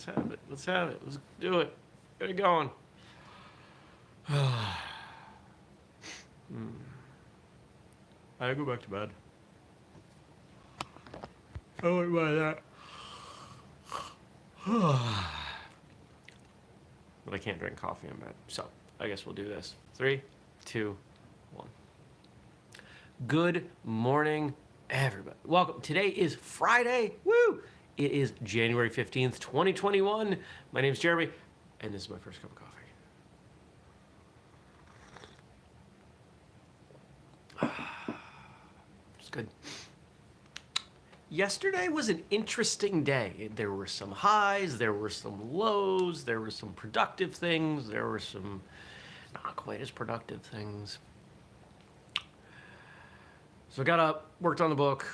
Let's have it. Let's have it. Let's do it. Get it going. I go back to bed. I wouldn't mind that. But I can't drink coffee in bed. So I guess we'll do this. 3, 2, 1. Good morning, everybody. Welcome. Today is Friday. Woo! It is January 15th, 2021. My name is Jeremy, and this is my first cup of coffee. It's good. Yesterday was an interesting day. There were some highs, there were some lows, there were some productive things, there were some not quite as productive things. So I got up, worked on the book,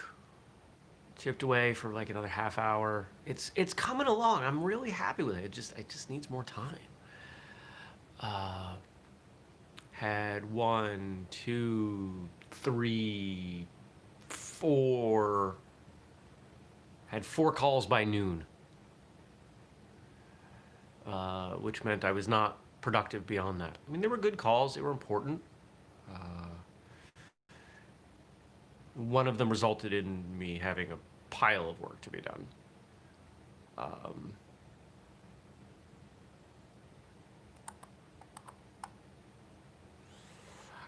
chipped away for like another half hour. It's coming along. I'm really happy with it. It just needs more time. Had 1, 2, 3, 4. Had 4 calls by noon, which meant I was not productive beyond that. I mean, they were good calls. They were important. One of them resulted in me having a pile of work to be done.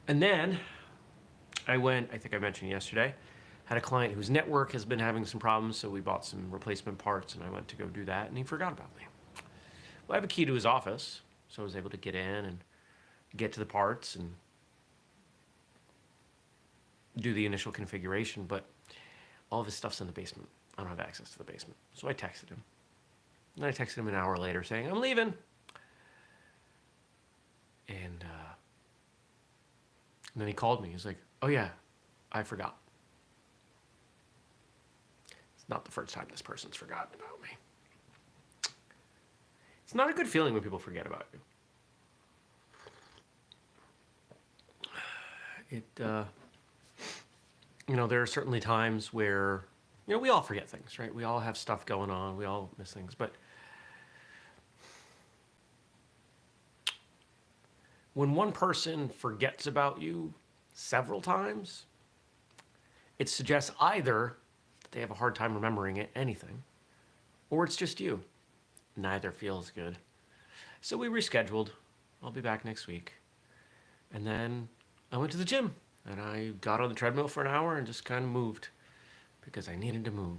And then I went, I think I mentioned yesterday, had a client whose network has been having some problems, so we bought some replacement parts, and I went to go do that, and he forgot about me. Well, I have a key to his office, so I was able to get in and get to the parts and do the initial configuration, but all of his stuff's in the basement. I don't have access to the basement. So I texted him. And I texted him an hour later saying, I'm leaving. And then he called me. He's like, oh yeah, I forgot. It's not the first time this person's forgotten about me. It's not a good feeling when people forget about you. There are certainly times where, we all forget things, right? We all have stuff going on. We all miss things. But when one person forgets about you several times, it suggests either that they have a hard time remembering anything, or it's just you. Neither feels good. So we rescheduled. I'll be back next week. And then I went to the gym. And I got on the treadmill for an hour and just kind of moved because I needed to move.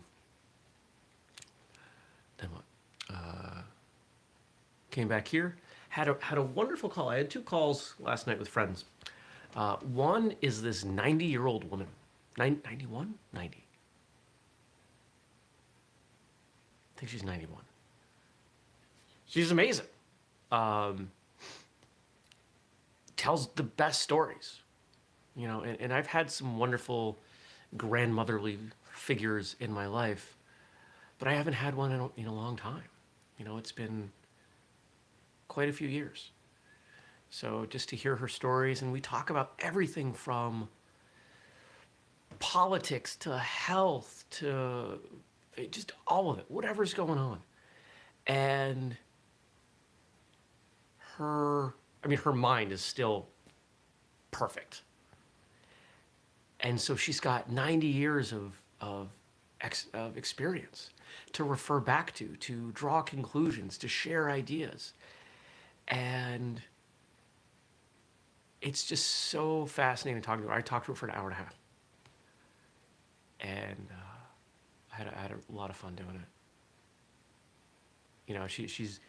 Then what? Came back here, had a wonderful call. I had 2 calls last night with friends. One is this 90-year-old woman. 91? 90. I think she's 91. She's amazing. Tells the best stories. And I've had some wonderful grandmotherly figures in my life, but I haven't had one in a long time. It's been quite a few years. So just to hear her stories, and we talk about everything from politics to health to just all of it, whatever's going on. And her mind is still perfect. And so she's got 90 years of experience to refer back to draw conclusions, to share ideas. And it's just so fascinating talking to her. I talked to her for an hour and a half. And I had a lot of fun doing it. She's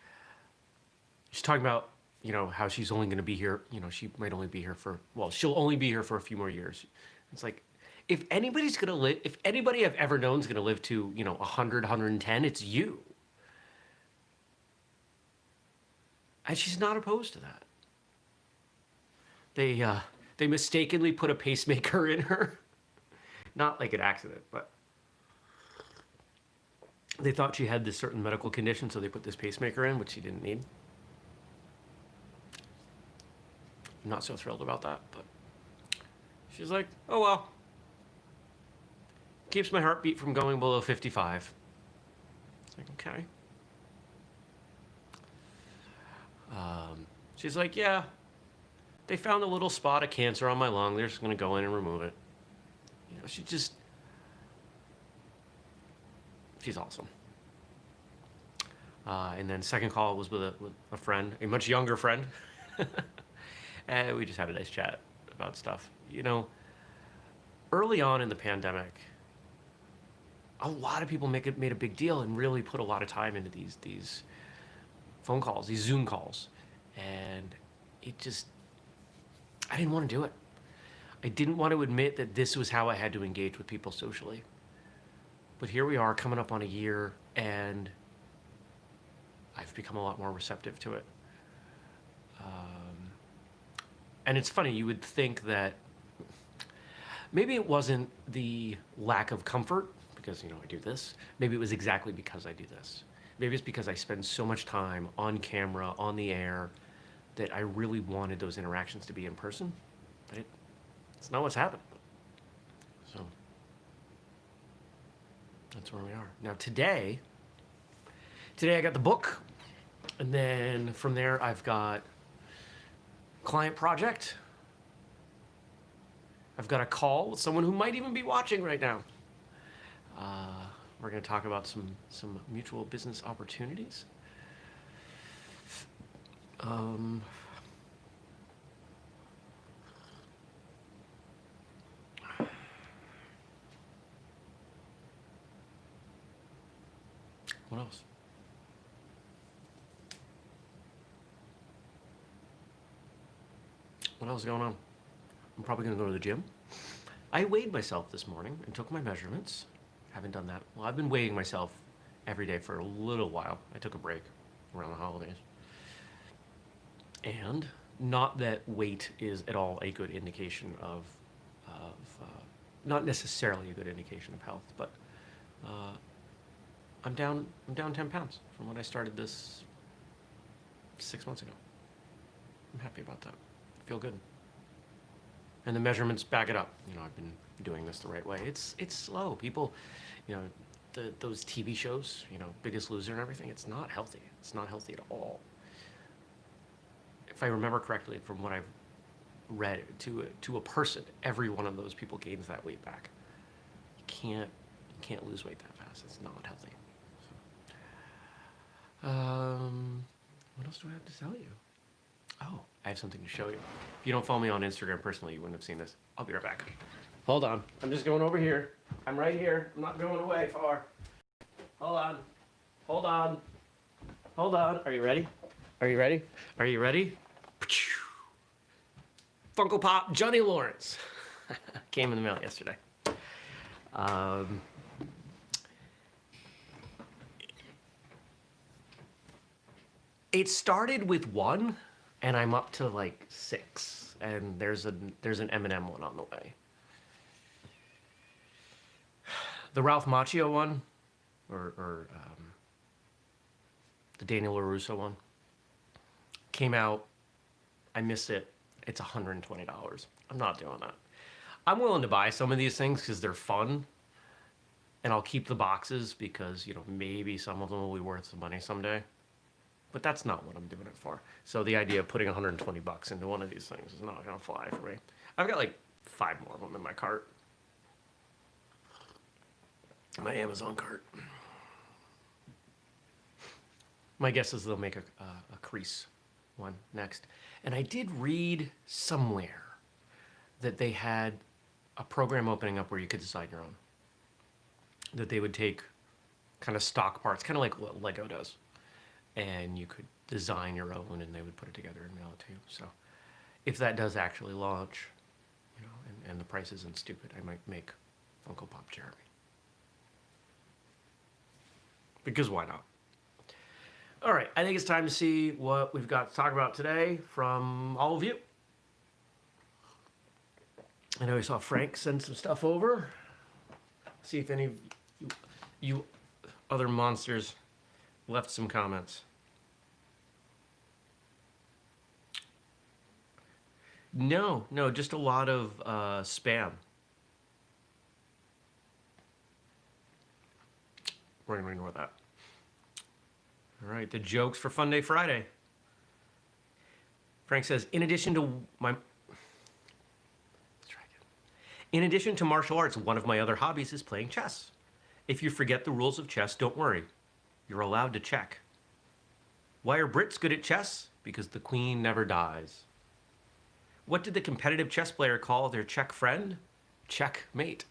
talking about, how she's only going to be here. She might only be here she'll only be here for a few more years. It's like, if anybody's going to live, if anybody I've ever known is going to live to, 100, 110, it's you. And she's not opposed to that. They mistakenly put a pacemaker in her. Not like an accident, but they thought she had this certain medical condition, so they put this pacemaker in, which she didn't need. I'm not so thrilled about that, but she's like, oh well. Keeps my heartbeat from going below 55. It's like, okay. She's like, yeah, they found a little spot of cancer on my lung. They're just going to go in and remove it. You know, she's awesome. And then second call was with a friend, a much younger friend. And we just had a nice chat about stuff. You know, early on in the pandemic, a lot of people made a big deal and really put a lot of time into these phone calls, these Zoom calls. And it just, I didn't want to do it. I didn't want to admit that this was how I had to engage with people socially. But here we are coming up on a year, and I've become a lot more receptive to it. And it's funny, you would think that maybe it wasn't the lack of comfort, because, I do this. Maybe it was exactly because I do this. Maybe it's because I spend so much time on camera, on the air, that I really wanted those interactions to be in person. But it's not what's happened. So that's where we are. Now today I got the book, and then from there I've got client project. I've got a call with someone who might even be watching right now. We're going to talk about some mutual business opportunities. What else? What else is going on? I'm probably going to go to the gym. I weighed myself this morning and took my measurements. Haven't done that. Well, I've been weighing myself every day for a little while. I took a break around the holidays. And not that weight is at all a good indication of not necessarily a good indication of health, but I'm down 10 pounds from when I started this 6 months ago. I'm happy about that. I feel good. And the measurements back it up. I've been doing this the right way. It's slow. People, those TV shows, Biggest Loser and everything, it's not healthy. It's not healthy at all. If I remember correctly from what I've read, to a person, every one of those people gains that weight back. You can't lose weight that fast. It's not healthy. So, what else do I have to tell you? Oh, I have something to show you. If you don't follow me on Instagram personally, you wouldn't have seen this. I'll be right back. Hold on. I'm just going over here. I'm right here. I'm not going away far. Hold on. Hold on. Hold on. Are you ready? Are you ready? Are you ready? Funko Pop Johnny Lawrence. Came in the mail yesterday. It started with one, and I'm up to like 6, and there's an M&M one on the way. The Ralph Macchio one, or the Daniel LaRusso one, came out. I missed it. It's $120. I'm not doing that. I'm willing to buy some of these things because they're fun, and I'll keep the boxes because, maybe some of them will be worth some money someday. But that's not what I'm doing it for. So the idea of putting $120 into one of these things is not going to fly for me. I've got like 5 more of them in my cart. My Amazon cart. My guess is they'll make a crease one next. And I did read somewhere that they had a program opening up where you could design your own. That they would take kind of stock parts, kind of like what Lego does. And you could design your own, and they would put it together and mail it to you. So if that does actually launch, and the price isn't stupid, I might make Funko Pop Jeremy. Because why not? All right, I think it's time to see what we've got to talk about today from all of you. I know we saw Frank send some stuff over. See if any of you other monsters left some comments. No, just a lot of spam. We're going to ignore that. All right, the jokes for Funday Friday. Frank says, in addition to my, let's try again. In addition to martial arts, one of my other hobbies is playing chess. If you forget the rules of chess, don't worry. You're allowed to check. Why are Brits good at chess? Because the queen never dies. What did the competitive chess player call their Czech friend? Checkmate.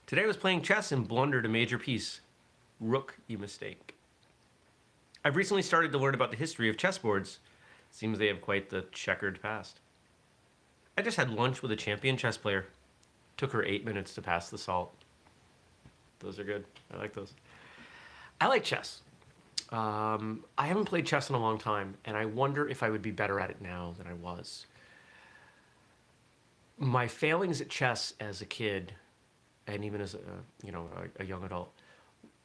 Today I was playing chess and blundered a major piece. Rookie mistake. I've recently started to learn about the history of chessboards. Seems they have quite the checkered past. I just had lunch with a champion chess player. Took her 8 minutes to pass the salt. Those are good. I like those. I like chess. I haven't played chess in a long time, and I wonder if I would be better at it now than I was. My failings at chess as a kid, and even as a young adult,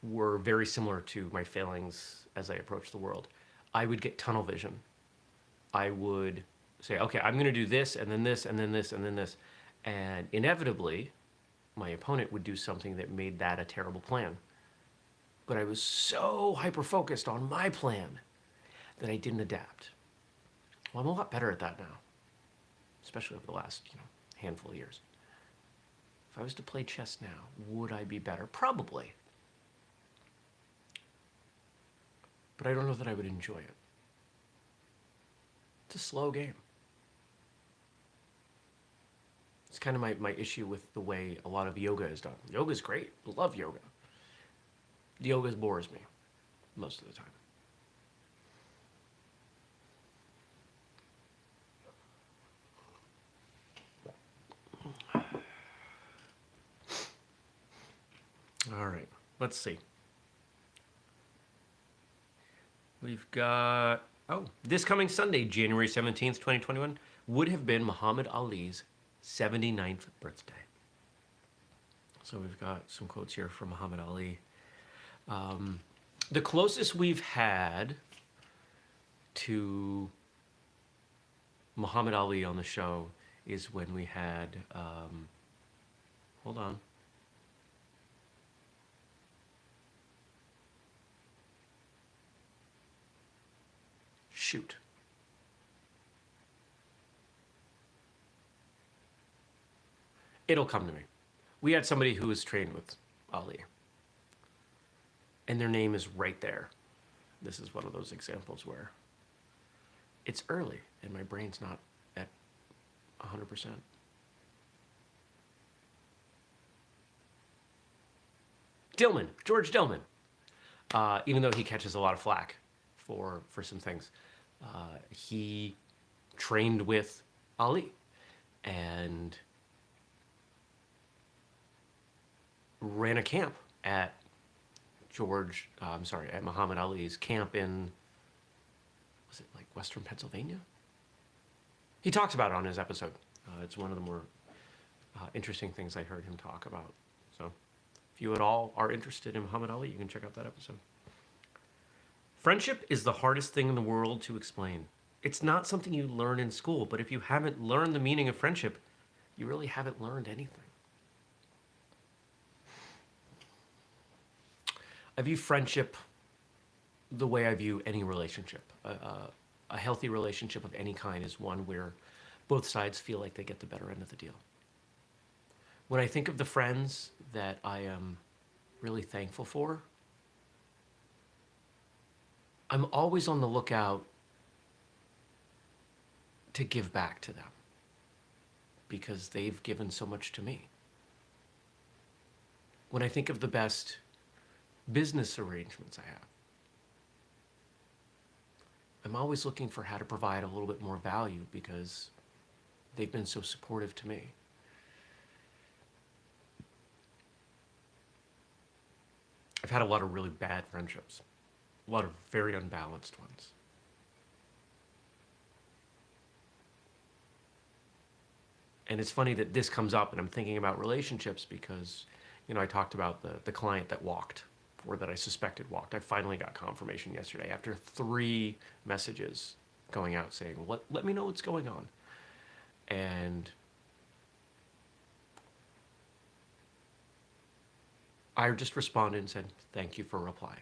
were very similar to my failings as I approached the world. I would get tunnel vision. I would say, okay, I'm going to do this, and then this, and then this, and then this. And inevitably, my opponent would do something that made that a terrible plan. But I was so hyper-focused on my plan that I didn't adapt. Well, I'm a lot better at that now, especially over the last handful of years. If I was to play chess now, would I be better? Probably. But I don't know that I would enjoy it. It's a slow game. It's kind of my issue with the way a lot of yoga is done. Yoga's great. Love yoga. Yoga bores me most of the time. All right, let's see. We've got, this coming Sunday, January 17th, 2021, would have been Muhammad Ali's 79th birthday. So we've got some quotes here from Muhammad Ali. The closest we've had to Muhammad Ali on the show is when we had, hold on. Shoot. It'll come to me. We had somebody who was trained with Ali. And their name is right there. This is one of those examples where it's early and my brain's not at 100%. Dillman, George Dillman. Even though he catches a lot of flack for some things, he trained with Ali and ran a camp at at Muhammad Ali's camp in, was it like Western Pennsylvania? He talks about it on his episode. It's one of the more interesting things I heard him talk about. So if you at all are interested in Muhammad Ali, you can check out that episode. Friendship is the hardest thing in the world to explain. It's not something you learn in school, but if you haven't learned the meaning of friendship, you really haven't learned anything. I view friendship the way I view any relationship. A healthy relationship of any kind is one where both sides feel like they get the better end of the deal. When I think of the friends that I am really thankful for, I'm always on the lookout to give back to them because they've given so much to me. When I think of the best business arrangements I have, I'm always looking for how to provide a little bit more value because they've been so supportive to me. I've had a lot of really bad friendships, a lot of very unbalanced ones. And it's funny that this comes up and I'm thinking about relationships because, I talked about the client that walked, or that I suspected walked. I finally got confirmation yesterday after 3 messages going out saying, let me know what's going on. And I just responded and said, thank you for replying.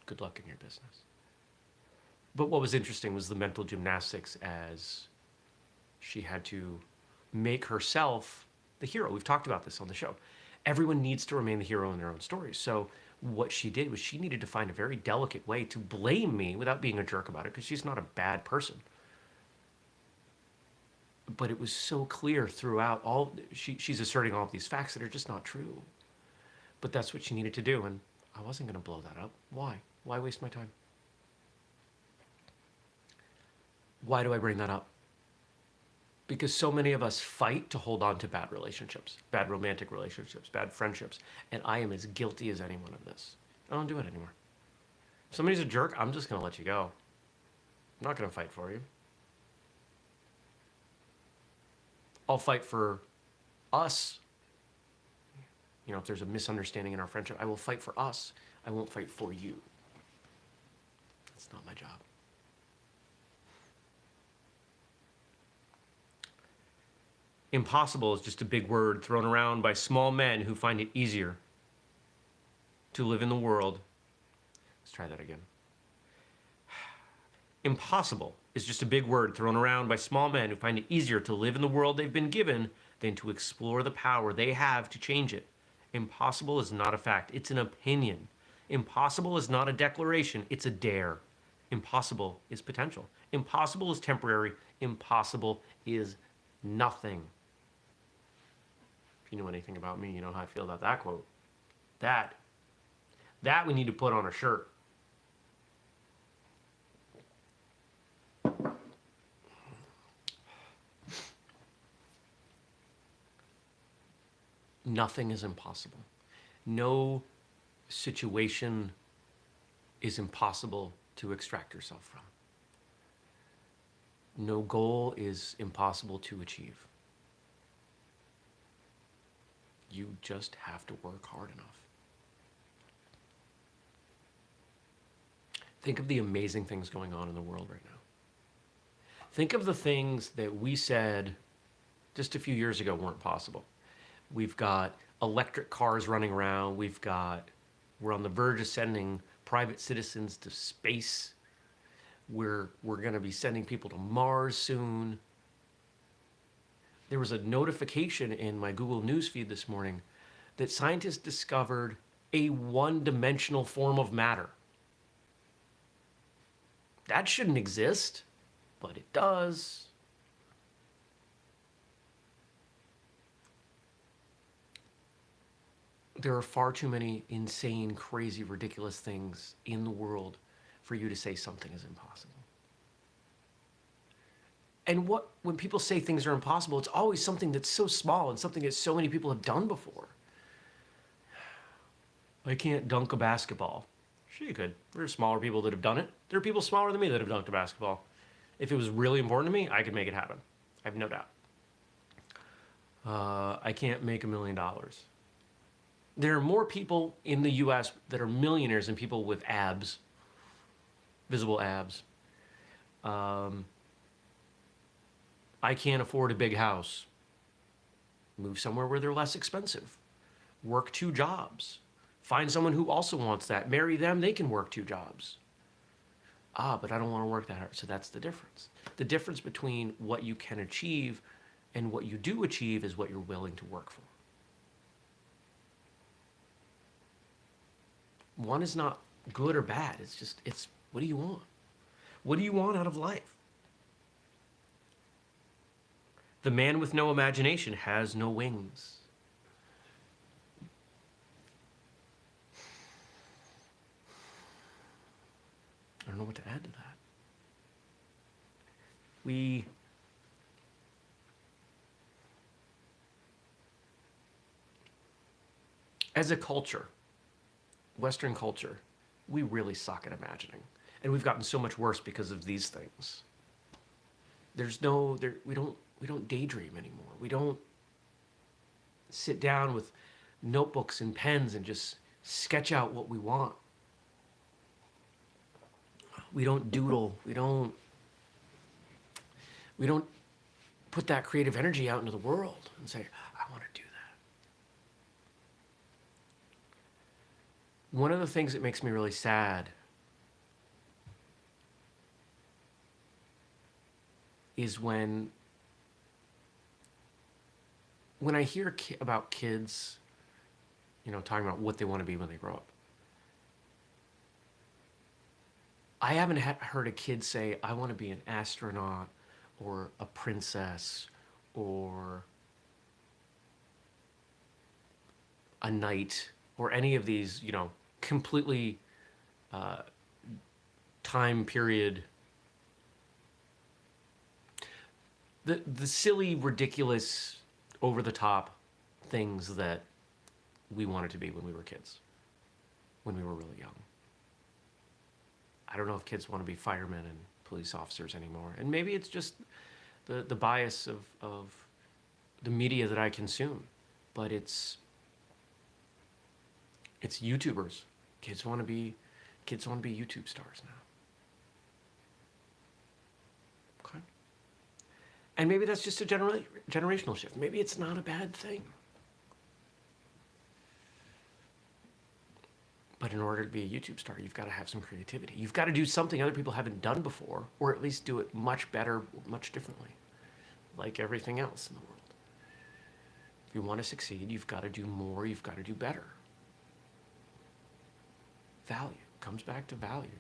Good luck in your business. But what was interesting was the mental gymnastics as she had to make herself the hero. We've talked about this on the show. Everyone needs to remain the hero in their own stories. So what she did was she needed to find a very delicate way to blame me without being a jerk about it, because she's not a bad person. But it was so clear throughout she's asserting all of these facts that are just not true. But that's what she needed to do, and I wasn't going to blow that up. Why? Why waste my time? Why do I bring that up? Because so many of us fight to hold on to bad relationships, bad romantic relationships, bad friendships, and I am as guilty as anyone of this. I don't do it anymore. If somebody's a jerk, I'm just going to let you go. I'm not going to fight for you. I'll fight for us. You know, if there's a misunderstanding in our friendship, I will fight for us. I won't fight for you. That's not my job. Impossible is just a big word thrown around by small men who find it easier to live in the world. Let's try that again. Impossible is just a big word thrown around by small men who find it easier to live in the world they've been given than to explore the power they have to change it. Impossible is not a fact, it's an opinion. Impossible is not a declaration, it's a dare. Impossible is potential. Impossible is temporary. Impossible is nothing. If you know anything about me, you know how I feel about that quote. That we need to put on a shirt. Nothing is impossible. No situation is impossible to extract yourself from. No goal is impossible to achieve. You just have to work hard enough. Think of the amazing things going on in the world right now. Think of the things that we said just a few years ago weren't possible. We've got electric cars running around. We're on the verge of sending private citizens to space. We're going to be sending people to Mars soon. There was a notification in my Google News feed this morning that scientists discovered a one-dimensional form of matter. That shouldn't exist, but it does. There are far too many insane, crazy, ridiculous things in the world for you to say something is impossible. And when people say things are impossible, it's always something that's so small and something that so many people have done before. I can't dunk a basketball. Sure you could. There are smaller people that have done it. There are people smaller than me that have dunked a basketball. If it was really important to me, I could make it happen. I have no doubt. I can't make $1 million. There are more people in the US that are millionaires than people with abs, visible abs. I can't afford a big house. Move somewhere where they're less expensive. Work 2 jobs. Find someone who also wants that. Marry them, they can work 2 jobs. But I don't want to work that hard. So that's the difference. The difference between what you can achieve and what you do achieve is what you're willing to work for. One is not good or bad. It's what do you want? What do you want out of life? The man with no imagination has no wings. I don't know what to add to that. As a culture, Western culture, we really suck at imagining. And we've gotten so much worse because of these things. We don't daydream anymore. We don't sit down with notebooks and pens and just sketch out what we want. We don't doodle. We don't put that creative energy out into the world and say, I want to do that. One of the things that makes me really sad is when I hear about kids, talking about what they want to be when they grow up. I haven't heard a kid say, I want to be an astronaut or a princess or a knight or any of these, completely time period. The silly, ridiculous, over the top things that we wanted to be when we were kids, when we were really young. I don't know if kids want to be firemen and police officers anymore. And maybe it's just the bias of the media that I consume. But it's YouTubers. Kids want to be YouTube stars now. Okay. And maybe that's just a generational shift. Maybe it's not a bad thing. But in order to be a YouTube star, you've got to have some creativity. You've got to do something other people haven't done before, or at least do it much better, much differently, like everything else in the world. If you want to succeed, you've got to do more, you've got to do better. Value comes back to value.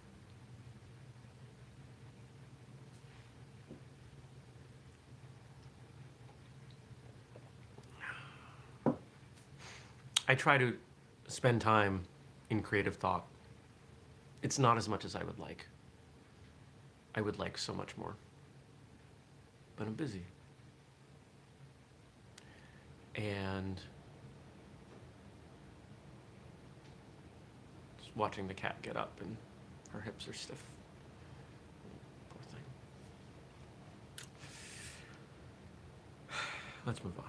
I try to spend time in creative thought. It's not as much as I would like. I would like so much more. But I'm busy. And just watching the cat get up and her hips are stiff. Poor thing. Let's move on.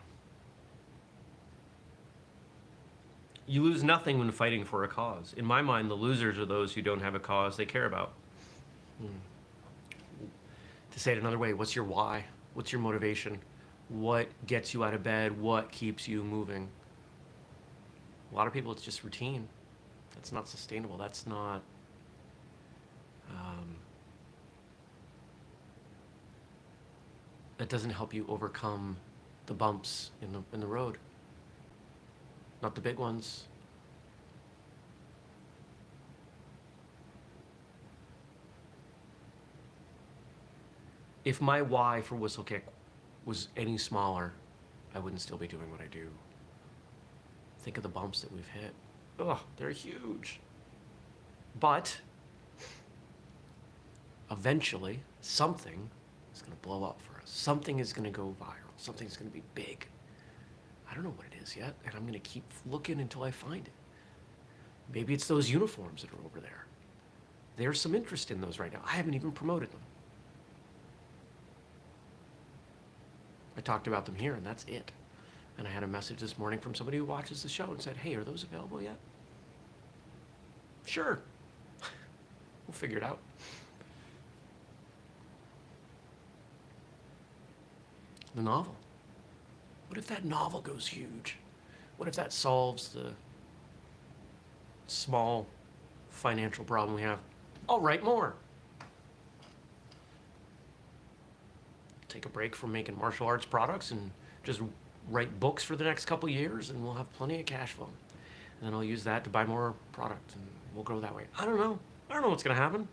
You lose nothing when fighting for a cause. In my mind, the losers are those who don't have a cause they care about. To say it another way, what's your why? What's your motivation? What gets you out of bed? What keeps you moving? A lot of people, it's just routine. That's not sustainable. That's not... that doesn't help you overcome the bumps in the road. Not the big ones. If my why for whistlekick was any smaller, I wouldn't still be doing what I do. Think of the bumps that we've hit. Ugh, they're huge. But eventually, something is going to blow up for us. Something is going to go viral. Something's going to be big. I don't know what it is yet, and I'm going to keep looking until I find it. Maybe it's those uniforms that are over there. There's some interest in those right now. I haven't even promoted them. I talked about them here, and that's it. And I had a message this morning from somebody who watches the show and said, hey, are those available yet? Sure. We'll figure it out. The novel. What if that novel goes huge? What if that solves the small financial problem we have? I'll write more. Take a break from making martial arts products and just write books for the next couple years, and we'll have plenty of cash flow. And then I'll use that to buy more product, and we'll grow that way. I don't know. I don't know what's going to happen.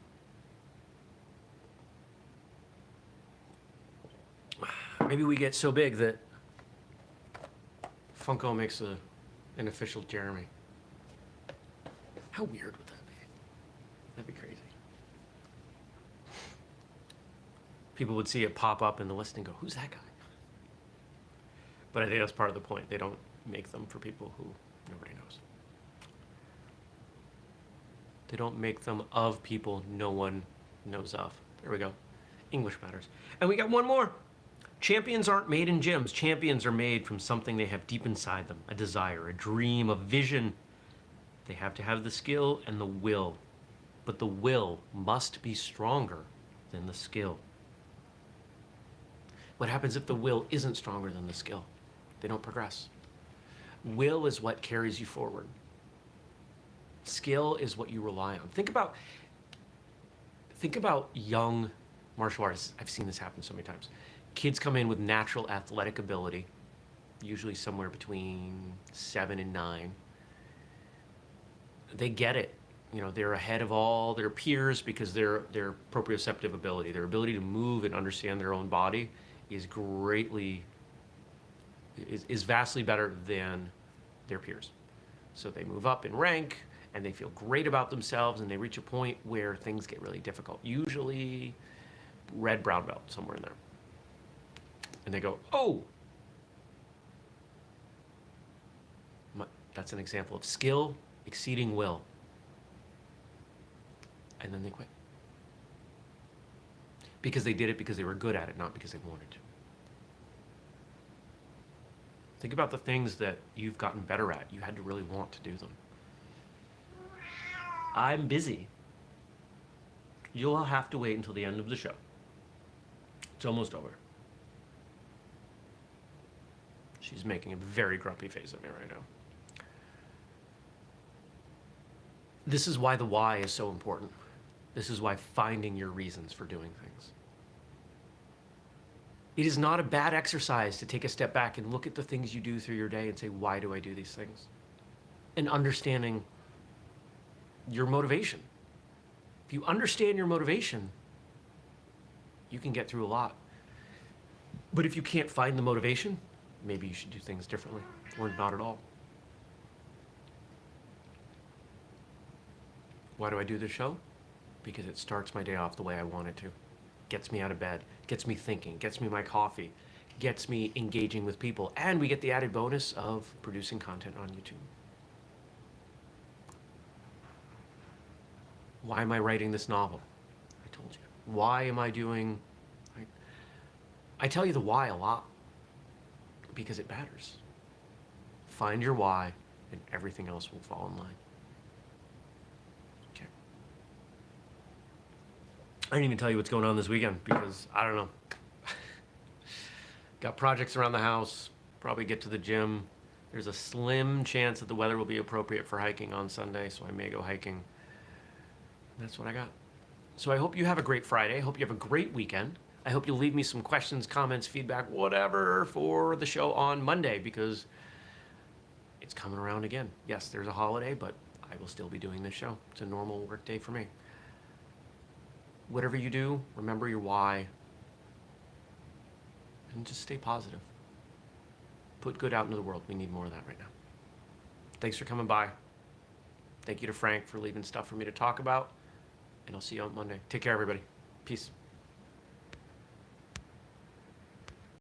Maybe we get so big that Funko makes an official Jeremy. How weird would that be? That'd be crazy. People would see it pop up in the list and go, who's that guy? But I think that's part of the point. They don't make them for people who nobody knows. They don't make them of people no one knows of. There we go. English matters. And we got one more. Champions aren't made in gyms. Champions are made from something they have deep inside them. A desire, a dream, a vision. They have to have the skill and the will. But the will must be stronger than the skill. What happens if the will isn't stronger than the skill? They don't progress. Will is what carries you forward. Skill is what you rely on. Think about young martial artists, I've seen this happen so many times. Kids come in with natural athletic ability, usually somewhere between 7 and 9. They get it. You know, they're ahead of all their peers because their proprioceptive ability, their ability to move and understand their own body is vastly better than their peers. So they move up in rank and they feel great about themselves and they reach a point where things get really difficult. Usually red, brown belt, somewhere in there. And they go, oh, that's an example of skill exceeding will. And then they quit. Because they did it because they were good at it, not because they wanted to. Think about the things that you've gotten better at. You had to really want to do them. I'm busy. You'll have to wait until the end of the show. It's almost over. She's making a very grumpy face at me right now. This is why the why is so important. This is why finding your reasons for doing things. It is not a bad exercise to take a step back and look at the things you do through your day and say, why do I do these things? And understanding your motivation. If you understand your motivation, you can get through a lot. But if you can't find the motivation, maybe you should do things differently or not at all. Why do I do this show? Because it starts my day off the way I want it to. Gets me out of bed, gets me thinking, gets me my coffee, gets me engaging with people, and we get the added bonus of producing content on YouTube. Why am I writing this novel? I told you. Why am I doing... I tell you the why a lot because it matters. Find your why and everything else will fall in line. Okay. I didn't even tell you what's going on this weekend because I don't know. Got projects around the house, probably get to the gym. There's a slim chance that the weather will be appropriate for hiking on Sunday, so I may go hiking. That's what I got. So I hope you have a great Friday. I hope you have a great weekend. I hope you'll leave me some questions, comments, feedback, whatever for the show on Monday because it's coming around again. Yes, there's a holiday, but I will still be doing this show. It's a normal work day for me. Whatever you do, remember your why and just stay positive. Put good out into the world. We need more of that right now. Thanks for coming by. Thank you to Frank for leaving stuff for me to talk about. And I'll see you on Monday. Take care, everybody. Peace.